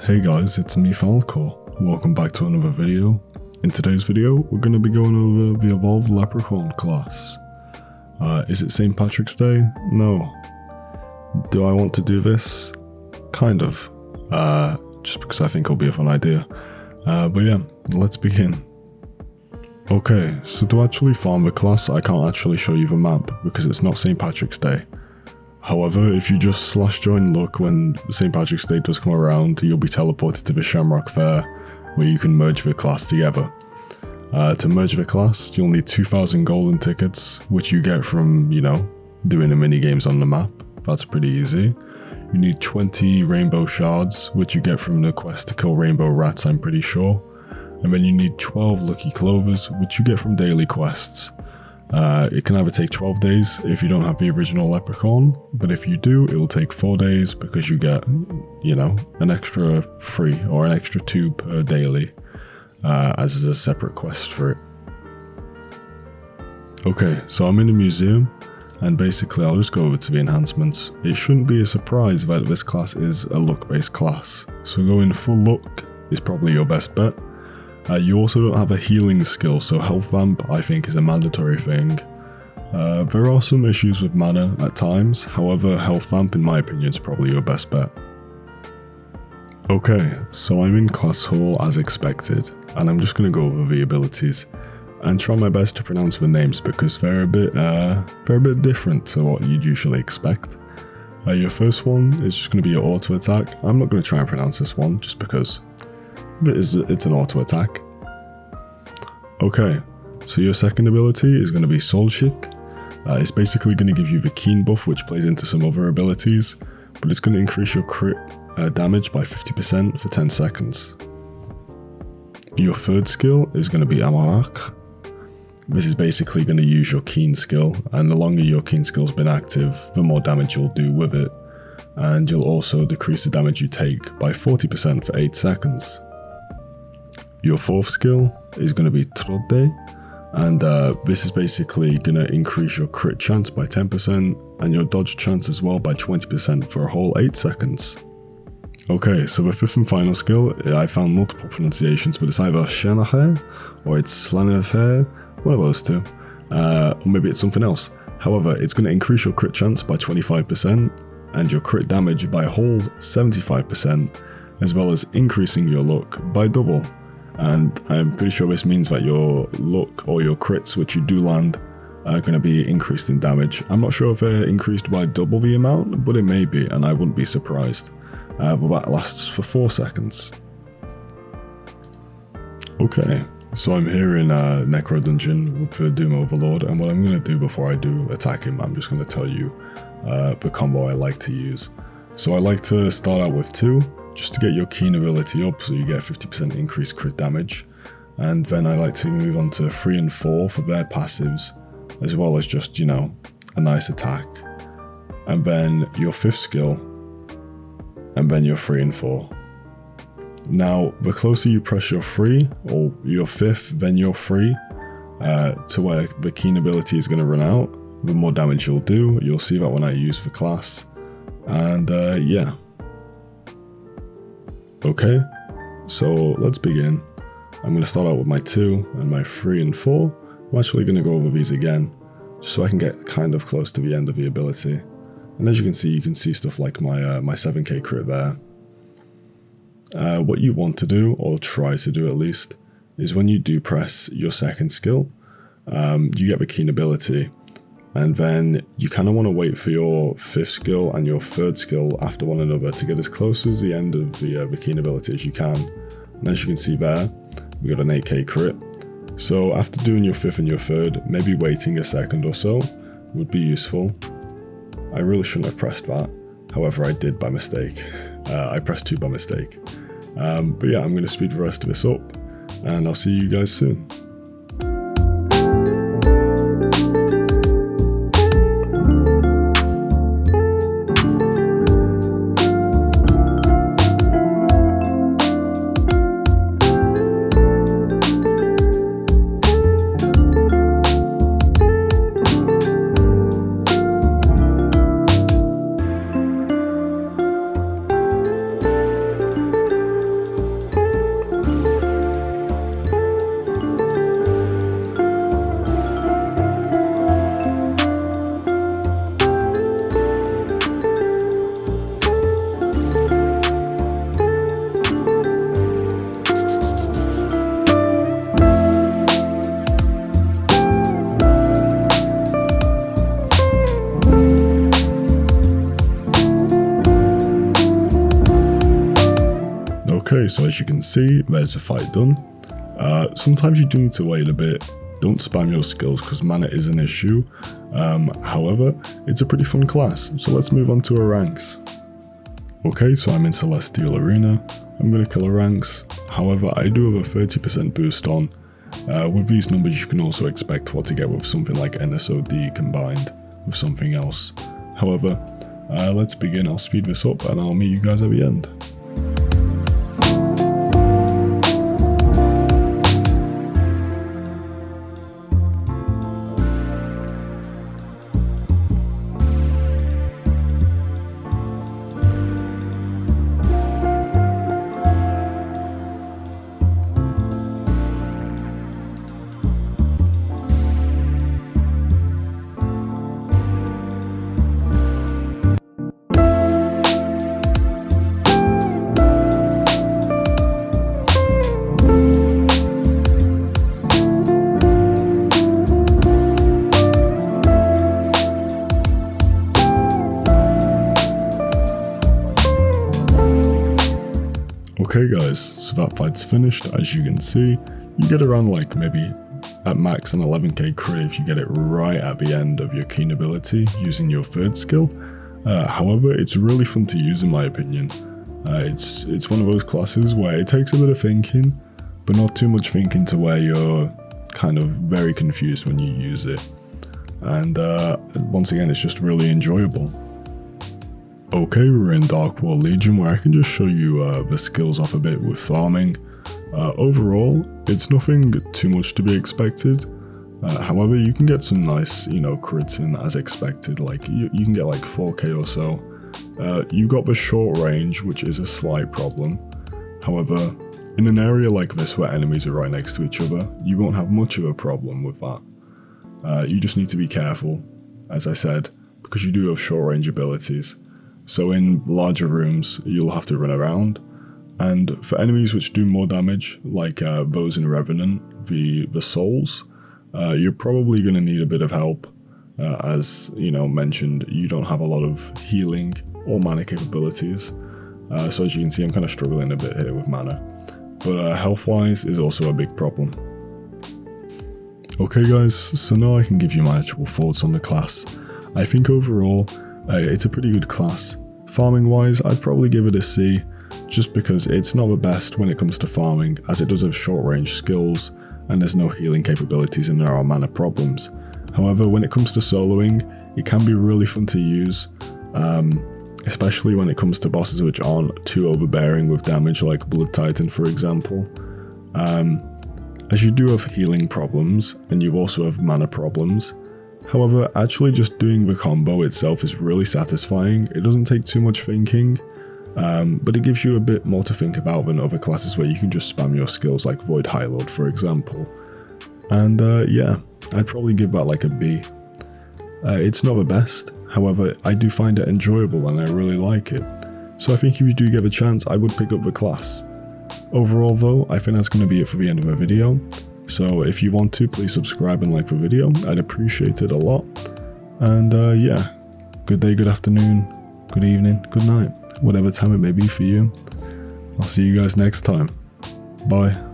Hey guys, it's me Falcor. Welcome back to another video. In today's video, we're going to be going over the Evolved Leprechaun class. Is it St. Patrick's Day? No. Do I want to do this? Kind of. Just because I think it'll be a fun idea. But yeah, let's begin. Okay, so to actually farm the class, I can't actually show you the map because it's not St. Patrick's Day. However, if you just /join luck when St. Patrick's Day does come around, you'll be teleported to the Shamrock Fair, where you can merge the class together. To merge the class, you'll need 2,000 golden tickets, which you get from, doing the mini games on the map. That's pretty easy. You need 20 rainbow shards, which you get from the quest to kill rainbow rats, I'm pretty sure. And then you need 12 lucky clovers, which you get from daily quests. It can either take 12 days if you don't have the original leprechaun, but if you do, it will take 4 days because you get, an extra 3 or an extra 2 per daily, as a separate quest for it. Okay, so I'm in a museum, and basically I'll just go over to the enhancements. It shouldn't be a surprise that this class is a luck-based class, so going full luck is probably your best bet. You also don't have a healing skill, so health vamp I think is a mandatory thing. There are some issues with mana at times, however health vamp in my opinion is probably your best bet. Okay, so I'm in class hall as expected, and I'm just going to go over the abilities and try my best to pronounce the names because they're a bit different to what you'd usually expect. Your first one is just going to be your auto attack. I'm not going to try and pronounce this one just because it's an auto attack. Okay, so your second ability is going to be Soul Chic. It's basically going to give you the Keen buff, which plays into some other abilities, but it's going to increase your crit damage by 50% for 10 seconds. Your third skill is going to be Aranx. This is basically going to use your Keen skill, and the longer your Keen skill's been active, the more damage you'll do with it, and you'll also decrease the damage you take by 40% for 8 seconds. Your fourth skill is going to be Trode, and this is basically going to increase your crit chance by 10% and your dodge chance as well by 20% for a whole 8 seconds. Okay, so the fifth and final skill, I found multiple pronunciations, but it's either Shenacher or it's Slanefer, one of those two, or maybe it's something else. However, it's going to increase your crit chance by 25% and your crit damage by a whole 75%, as well as increasing your luck by double. And I'm pretty sure this means that your luck or your crits, which you do land, are going to be increased in damage. I'm not sure if they're increased by double the amount, but it may be, and I wouldn't be surprised. But that lasts for 4 seconds. Okay, so I'm here in Necro Dungeon with the Doom Overlord, and what I'm going to do before I do attack him, I'm just going to tell you the combo I like to use. So I like to start out with 2. Just to get your Keen ability up so you get 50% increased crit damage, and then I like to move on to 3 and 4 for their passives, as well as just, a nice attack, and then your 5th skill, and then your 3 and 4. Now, the closer you press your 3, or your 5th, then your 3, to where the Keen ability is going to run out, the more damage you'll do. You'll see that when I use the class, and yeah. Okay, so let's begin. I'm going to start out with my 2 and my 3 and 4. I'm actually going to go over these again, just so I can get kind of close to the end of the ability. And as you can see stuff like my 7k crit there. What you want to do, or try to do at least, is when you do press your second skill, you get the Keen ability, and then you kind of want to wait for your 5th skill and your 3rd skill after one another to get as close as the end of the Keen ability as you can. And as you can see there, we got an 8k crit. So after doing your 5th and your 3rd, maybe waiting a second or so would be useful. I really shouldn't have pressed that, however I did by mistake. I pressed 2 by mistake. But yeah, I'm going to speed the rest of this up, and I'll see you guys soon. Okay, so as you can see, there's the fight done. Sometimes you do need to wait a bit. Don't spam your skills because mana is an issue. However, it's a pretty fun class, so let's move on to Aranx. Okay, so I'm in Celestial Arena. I'm going to kill Aranx. However, I do have a 30% boost on. With these numbers, you can also expect what to get with something like NSOD combined with something else. However, let's begin. I'll speed this up and I'll meet you guys at the end. Okay guys, so that fight's finished. As you can see, you get around like maybe at max an 11k crit if you get it right at the end of your keen ability using your third skill. However, it's really fun to use in my opinion. It's one of those classes where it takes a bit of thinking, but not too much thinking to where you're kind of very confused when you use it. And once again, it's just really enjoyable. Okay, we're in Dark World Legion where I can just show you the skills off a bit with farming. Overall, it's nothing too much to be expected. However, you can get some nice, crits in as expected. Like you can get like 4k or so. You've got the short range, which is a slight problem. However, in an area like this where enemies are right next to each other, you won't have much of a problem with that. You just need to be careful, as I said, because you do have short range abilities. So in larger rooms, you'll have to run around. And for enemies which do more damage, like those in Revenant, the souls, you're probably going to need a bit of help. As mentioned, you don't have a lot of healing or mana capabilities. So as you can see, I'm kind of struggling a bit here with mana. But health-wise is also a big problem. Okay guys, so now I can give you my actual thoughts on the class. I think overall, it's a pretty good class. Farming wise, I'd probably give it a C, just because it's not the best when it comes to farming, as it does have short range skills, and there's no healing capabilities and there are mana problems. However, when it comes to soloing, it can be really fun to use, especially when it comes to bosses which aren't too overbearing with damage, like Blood Titan for example. As you do have healing problems, and you also have mana problems. However, actually just doing the combo itself is really satisfying. It doesn't take too much thinking, but it gives you a bit more to think about than other classes where you can just spam your skills like Void High Lord for example. And yeah, I'd probably give that like a B. It's not the best, however I do find it enjoyable and I really like it. So I think if you do get a chance, I would pick up the class. Overall though, I think that's going to be it for the end of the video. So if you want to, please subscribe and like the video. I'd appreciate it a lot. And yeah, good day, good afternoon, good evening, good night, whatever time it may be for you. I'll see you guys next time. Bye.